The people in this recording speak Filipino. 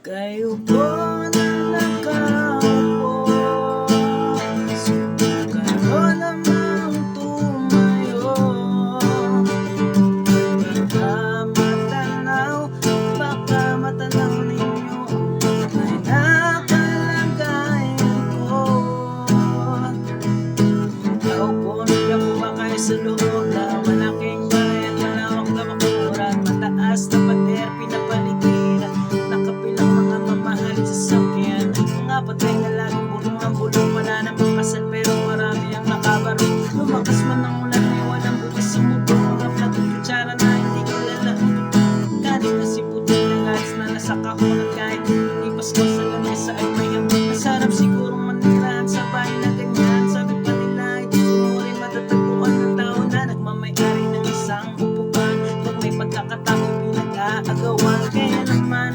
Kayo po na nakaupo, subukan namang tumayo. Baka matanaw, baka matanaw ninyo ay nakalagayan ko. Nakaupo na po ba kayo sa loob na malaking bahay at malawak na bakuran? Mataas na pader, pinapaligiran, nakapilang mga mamahalin sasakyan. Mga patay na laging bulong ng bulong, wala namang kasal pero marami ang nakabarong. Lumakas man ang ulan ay walang bukas sa mundo. Mga plato kutsara na hindi kilala ang totoo. Kanin na si puting nagalis na nasa kahon at kahit hindi pasko sa lamesa ay mayang masarap sigurong manirahan sa bahay na ganyan. Sabi pa nila ay di sumuri matatagpuan ng tao na nagmamay-ari ng isang upuan. Pag may pagkakataon pinag-aagawan, kaya naman